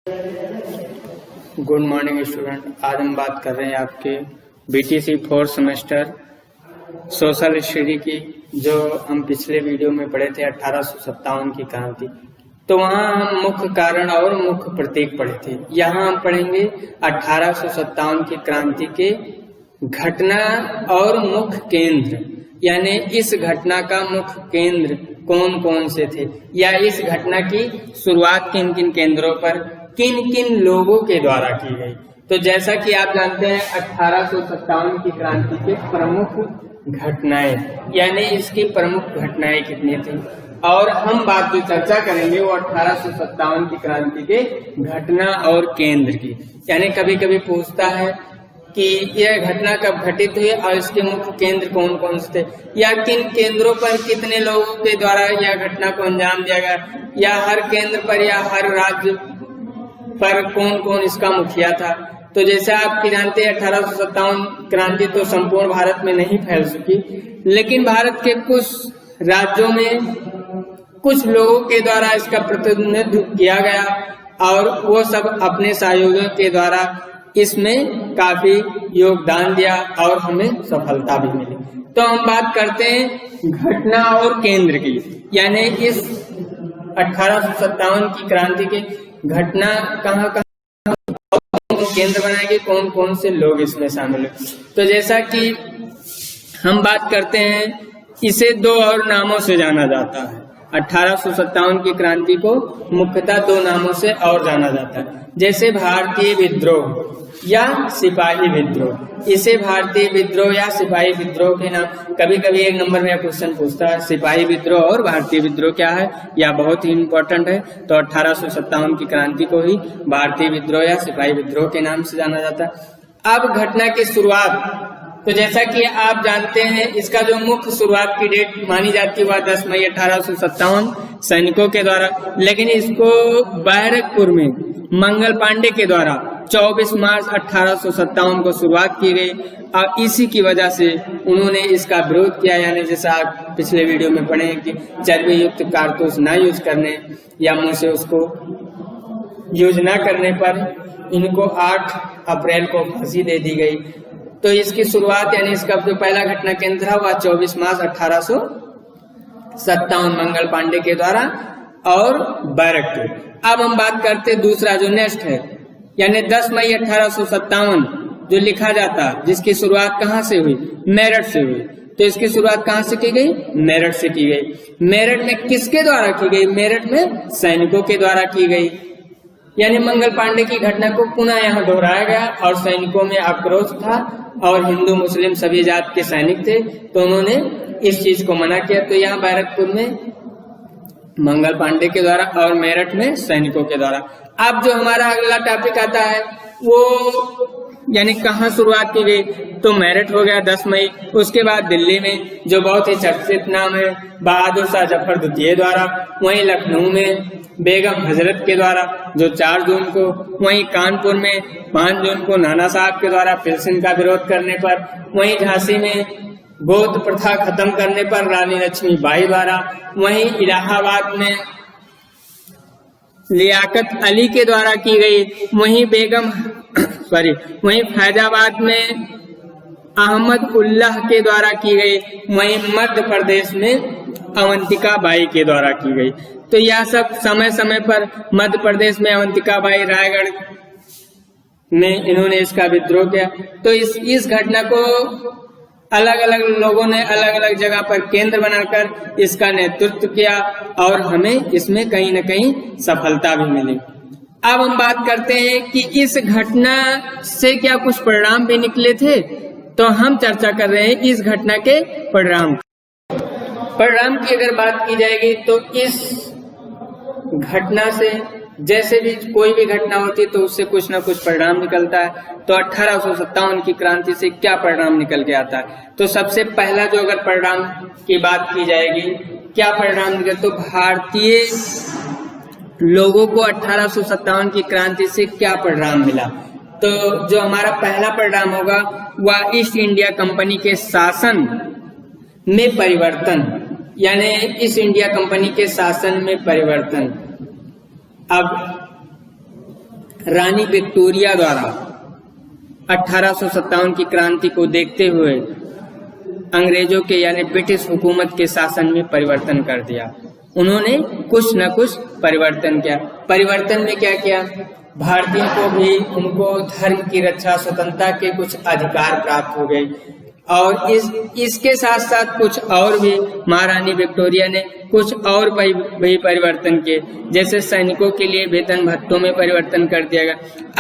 Good morning student. आज हम बात कर रहे हैं आपके BTC 4th semester social study की, जो हम पिछले वीडियो में पढ़े थे 1857 की क्रांति। तो वहाँ हम मुख्य कारण और मुख्य प्रतीक पढ़े थे। यहाँ हम पढ़ेंगे 1857 की क्रांति के घटना और मुख्य केंद्र, यानी इस घटना का मुख्य केंद्र कौन कौन से थे, या इस घटना की शुरुआत किन किन केंद्रों पर किन किन लोगों के द्वारा की गई। तो जैसा कि आप जानते हैं 1857 की क्रांति के प्रमुख घटनाएं, यानी इसकी प्रमुख घटनाएं कितनी थी, और हम बात जो चर्चा करेंगे वो 1857 की क्रांति के घटना और केंद्र की। यानी कभी कभी पूछता है कि यह घटना कब घटित हुई और इसके मुख्य केंद्र कौन कौन से थे, या किन केंद्रों पर कितने लोगों के द्वारा यह घटना को अंजाम दिया गया, या हर केंद्र पर या हर राज्य पर कौन कौन इसका मुखिया था। तो जैसे आप जानते हैं 1857 क्रांति तो संपूर्ण भारत में नहीं फैल सकी, लेकिन भारत के कुछ राज्यों में कुछ लोगों के द्वारा इसका प्रतिनिधित्व किया गया और वो सब अपने सहयोगियों के द्वारा इसमें काफी योगदान दिया और हमें सफलता भी मिली। तो हम बात करते हैं घटना और केंद्र की, यानी इस 1857 की क्रांति के घटना कहाँ केंद्र बनाएंगे, कौन कौन से लोग इसमें शामिल हैं। तो जैसा कि हम बात करते हैं, इसे दो और नामों से जाना जाता है। 1857 की क्रांति को मुख्यतः दो नामों से और जाना जाता है, जैसे भारतीय विद्रोह या सिपाही विद्रोह। इसे भारतीय विद्रोह या सिपाही विद्रोह के नाम, कभी कभी एक नंबर में क्वेश्चन पूछता है सिपाही विद्रोह और भारतीय विद्रोह क्या है, यह बहुत ही इम्पोर्टेंट है। तो 1857 की क्रांति को ही भारतीय विद्रोह या सिपाही विद्रोह के नाम से जाना जाता है। अब घटना की शुरुआत, तो जैसा कि आप जानते हैं इसका जो मुख्य शुरुआत की डेट मानी जाती है वह 10 मई 1857 सैनिकों के द्वारा, लेकिन इसको बैरकपुर में मंगल पांडे के द्वारा 24 मार्च 1857 को शुरुआत की गई और इसी की वजह से उन्होंने इसका विरोध किया। यानी जैसा आप पिछले वीडियो में पढ़े हैं कि चर्बी युक्त कारतूस न यूज करने या मुंह से उसको यूज न करने पर इनको 8 अप्रैल को फांसी दे दी गई। तो इसकी शुरुआत यानी इसका जो पहला घटना केंद्र था वह 24 मार्च 1857 मंगल पांडे के द्वारा और बैरकपुर। अब हम बात करते दूसरा जो नेक्स्ट है, यानी 10 मई 1857 जो लिखा जाता, जिसकी शुरुआत कहाँ से हुई, मेरठ से हुई। तो इसकी शुरुआत कहाँ से की गई, मेरठ से की गई। मेरठ में किसके द्वारा की गई, मेरठ में सैनिकों के द्वारा की गई। यानी मंगल पांडे की घटना को पुनः यहाँ दोहराया गया और सैनिकों में आक्रोश था और हिंदू मुस्लिम सभी जात के सैनिक थे, तो उन्होंने इस चीज को मना किया। तो यहाँ बैरकपुर में मंगल पांडे के द्वारा और मेरठ में सैनिकों के द्वारा। अब जो हमारा अगला टॉपिक आता है वो यानी कहाँ शुरुआत की गई, तो मेरठ हो गया 10 मई। उसके बाद दिल्ली में जो बहुत ही चर्चित नाम है बहादुर शाह जफर द्वितीय द्वारा, वहीं लखनऊ में बेगम हजरत के द्वारा जो 4 जून को, वहीं कानपुर में 5 जून को नाना साहब के द्वारा फिलिस्तीन का विरोध करने पर, वहीं झांसी में बौद्ध प्रथा खत्म करने पर रानी लक्ष्मीबाई द्वारा, वहीं इलाहाबाद में लियाकत अली के द्वारा की गई, वहीं वहीं फैजाबाद में अहमद उल्लाह के द्वारा की गई, वहीं मध्य प्रदेश में अवंतिका बाई के द्वारा की गई। तो यह सब समय समय पर मध्य प्रदेश में अवंतिका बाई, रायगढ़ में इन्होंने इसका विद्रोह किया। तो इस घटना को अलग अलग लोगों ने अलग अलग जगह पर केंद्र बनाकर इसका नेतृत्व किया और हमें इसमें कहीं न कहीं सफलता भी मिली। अब हम बात करते हैं कि इस घटना से क्या कुछ परिणाम भी निकले थे, तो हम चर्चा कर रहे हैं इस घटना के परिणाम की अगर बात की जाएगी तो इस घटना से जैसे भी कोई भी घटना होती है तो उससे कुछ ना कुछ परिणाम निकलता है। तो 1857 की क्रांति से क्या परिणाम निकल के आता है, तो सबसे पहला जो अगर परिणाम की बात की जाएगी, क्या परिणाम निकले, तो भारतीय लोगों को 1857 की क्रांति से क्या परिणाम मिला। तो जो हमारा पहला परिणाम होगा वह ईस्ट इंडिया कंपनी के शासन में परिवर्तन, यानी ईस्ट इंडिया कंपनी के शासन में परिवर्तन। अब रानी विक्टोरिया द्वारा 1857 की क्रांति को देखते हुए अंग्रेजों के यानी ब्रिटिश हुकूमत के शासन में परिवर्तन कर दिया। उन्होंने कुछ न कुछ परिवर्तन किया। परिवर्तन में क्या किया? भारतीयों को भी उनको धर्म की रक्षा, स्वतंत्रता के कुछ अधिकार प्राप्त हो गए और इसके साथ साथ कुछ और भी महारानी विक्टोरिया ने कुछ और भी परिवर्तन किए, जैसे सैनिकों के लिए वेतन भत्तों में परिवर्तन कर दिया गया।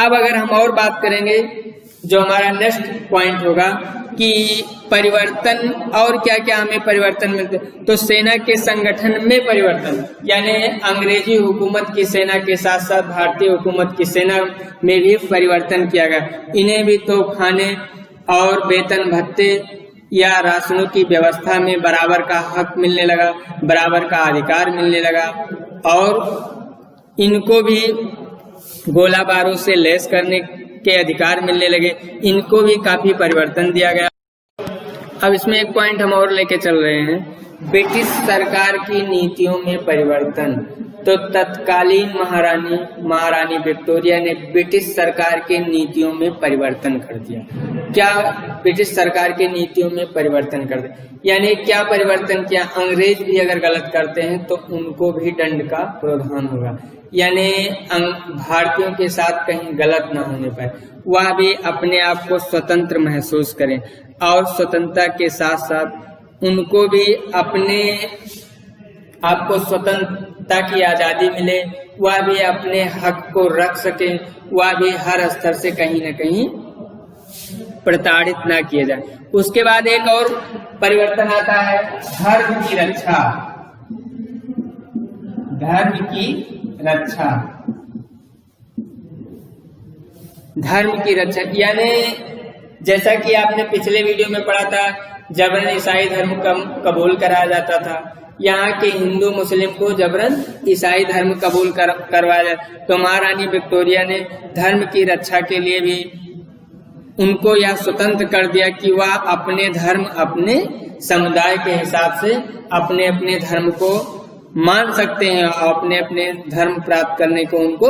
अब अगर हम और बात करेंगे, जो हमारा नेक्स्ट पॉइंट होगा कि परिवर्तन और क्या क्या हमें परिवर्तन मिलते, तो सेना के संगठन में परिवर्तन, यानी अंग्रेजी हुकूमत की सेना के साथ साथ भारतीय हुकूमत की सेना में भी परिवर्तन किया गया। इन्हें भी तो खाने और वेतन भत्ते या राशनों की व्यवस्था में बराबर का हक मिलने लगा, बराबर का अधिकार मिलने लगा और इनको भी गोला बारूद से लैस करने के अधिकार मिलने लगे। इनको भी काफी परिवर्तन दिया गया। अब इसमें एक पॉइंट हम और लेके चल रहे हैं, ब्रिटिश सरकार की नीतियों में परिवर्तन। तो तत्कालीन महारानी विक्टोरिया ने ब्रिटिश सरकार के नीतियों में परिवर्तन कर दिया। क्या ब्रिटिश सरकार के नीतियों में परिवर्तन कर दिया, यानी क्या परिवर्तन किया? अंग्रेज भी अगर गलत करते हैं तो उनको भी दंड का प्रावधान होगा, यानी भारतीयों के साथ कहीं गलत न होने पाए, वह भी अपने आप को स्वतंत्र महसूस करें और स्वतंत्रता के साथ साथ उनको भी अपने आपको स्वतंत्रता की आजादी मिले, वह भी अपने हक को रख सके, वह भी हर स्तर से कहीं न कहीं प्रताड़ित ना किए जाए। उसके बाद एक और परिवर्तन आता है, धर्म की रक्षा। धर्म की रक्षा, धर्म की रक्षा यानी जैसा कि आपने पिछले वीडियो में पढ़ा था, जबरन ईसाई धर्म कबूल कराया जाता था। यहाँ के हिंदू मुस्लिम को जबरन ईसाई धर्म कबूल करवाया जाए। तो महारानी विक्टोरिया ने धर्म की रक्षा के लिए भी उनको यह स्वतंत्र कर दिया कि वह अपने धर्म, अपने समुदाय के हिसाब से अपने अपने धर्म को मान सकते हैं और अपने अपने धर्म प्राप्त करने को उनको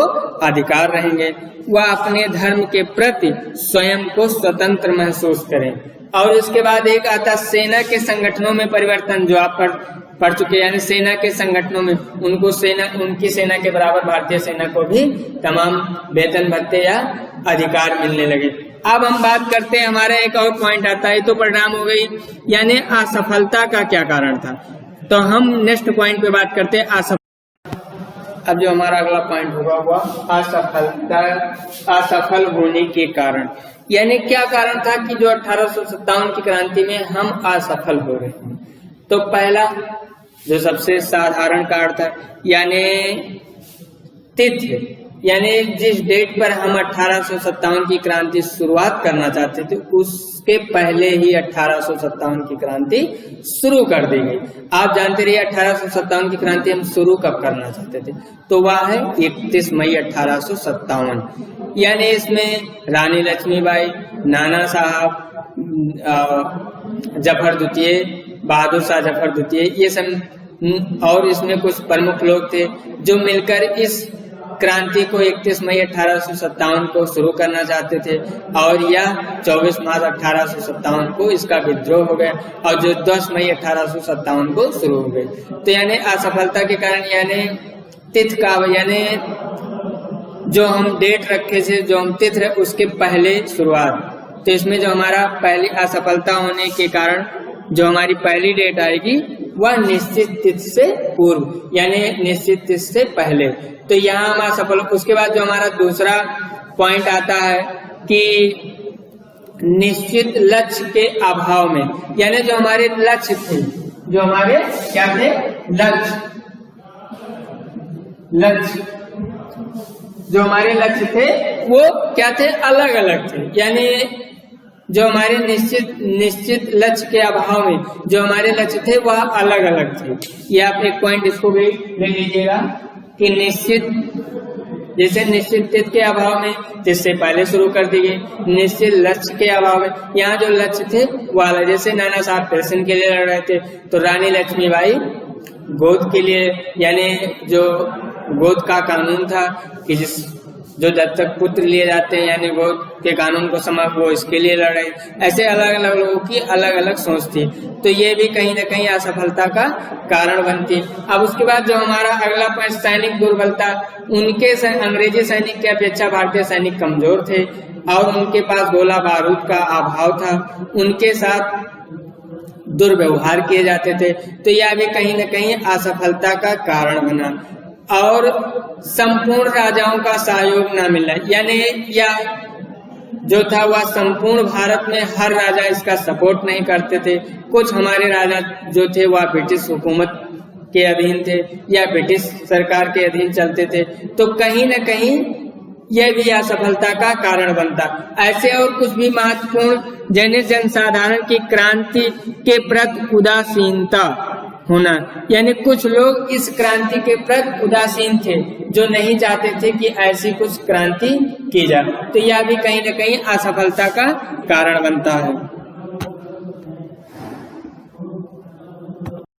अधिकार रहेंगे। वह अपने धर्म के प्रति स्वयं को स्वतंत्र महसूस करें। और इसके बाद एक आता सेना के संगठनों में परिवर्तन, जो आप पढ़ चुके, यानी सेना के संगठनों में उनको उनकी सेना के बराबर भारतीय सेना को भी तमाम वेतन भत्ते या अधिकार मिलने लगे। अब हम बात करते हैं, हमारा एक और पॉइंट आता है, तो परिणाम हो गई, यानी असफलता का क्या कारण था। तो हम नेक्स्ट पॉइंट पे बात करते हैं असफल। अब जो हमारा अगला पॉइंट होगा वह असफलता, असफल होने के कारण, यानी क्या कारण था कि जो 1857 की क्रांति में हम असफल हो रहे हैं। तो पहला जो सबसे साधारण कारण था, यानी तिथि, यानी जिस डेट पर हम 1857 की क्रांति शुरुआत करना चाहते थे उसके पहले ही 1857 की क्रांति शुरू कर दी गई। आप जानते रहिए 1857 की क्रांति हम शुरू कब करना चाहते थे, तो वह है 31 मई 1857। यानी इसमें रानी लक्ष्मीबाई, नाना साहब, जफर द्वितीय, बहादुर शाह जफर द्वितीय, ये सब और इसमें कुछ प्रमुख लोग थे जो मिलकर इस क्रांति को 31 मई 1857 को शुरू करना चाहते थे और यह 24 मार्च 1857 को इसका विद्रोह हो गया और जो 10 मई 1857 को शुरू हो गई। तो यानी असफलता के कारण, यानी तिथि का, यानी जो हम डेट रखे थे, जो हम तिथि उसके पहले शुरुआत, तो इसमें जो हमारा पहली असफलता होने के कारण जो हमारी पहली डेट आएगी वह निश्चित तिथि से पूर्व, यानी निश्चित तिथि से पहले। तो यहाँ हम असफल। उसके बाद जो हमारा दूसरा पॉइंट आता है कि निश्चित लक्ष्य के अभाव में, यानी जो हमारे लक्ष्य थे, जो हमारे क्या थे लक्ष्य जो हमारे लक्ष्य थे वो क्या थे, अलग अलग थे। यानी जो हमारे निश्चित लक्ष्य के अभाव में जो हमारे लक्ष्य थे वह अलग अलग थे। ये आप एक पॉइंट इसको भी ले लीजिएगा कि निश्चित, जैसे निश्चित तिथि के अभाव में जिससे पहले शुरू कर दी गई, निश्चित लक्ष्य के अभाव में यहाँ जो लक्ष्य थे वह अलग। जैसे नाना साहब पेंशन के लिए लड़ रहे थे तो रानी लक्ष्मीबाई गोद के लिए, यानी जो गोद का कानून था कि जो दत्तक पुत्र लिए जाते हैं यानी वो के कानून को वो इसके लिए लड़ रहे, ऐसे अलग अलग लोगों की अलग अलग सोच थी। तो ये भी कहीं ना कहीं असफलता का कारण बनती। अब उसके बाद जो हमारा अगला पॉइंट सैनिक दुर्बलता, उनके अंग्रेजी सैनिक की अपेक्षा भारतीय सैनिक कमजोर थे और उनके पास गोला बारूद का अभाव था, उनके साथ दुर्व्यवहार किए जाते थे। तो यह भी कहीं न कहीं असफलता का कारण बना। और संपूर्ण राजाओं का सहयोग न मिलना, यानी या जो था वह संपूर्ण भारत में हर राजा इसका सपोर्ट नहीं करते थे। कुछ हमारे राजा जो थे वह ब्रिटिश हुकूमत के अधीन थे या ब्रिटिश सरकार के अधीन चलते थे। तो कहीं न कहीं यह भी असफलता का कारण बनता। ऐसे और कुछ भी महत्वपूर्ण जैसे जनसाधारण की क्रांति के प्रति उदासीनता होना, यानी कुछ लोग इस क्रांति के प्रति उदासीन थे जो नहीं चाहते थे कि ऐसी कुछ क्रांति की जाए। तो यह भी कहीं न कहीं असफलता का कारण बनता है।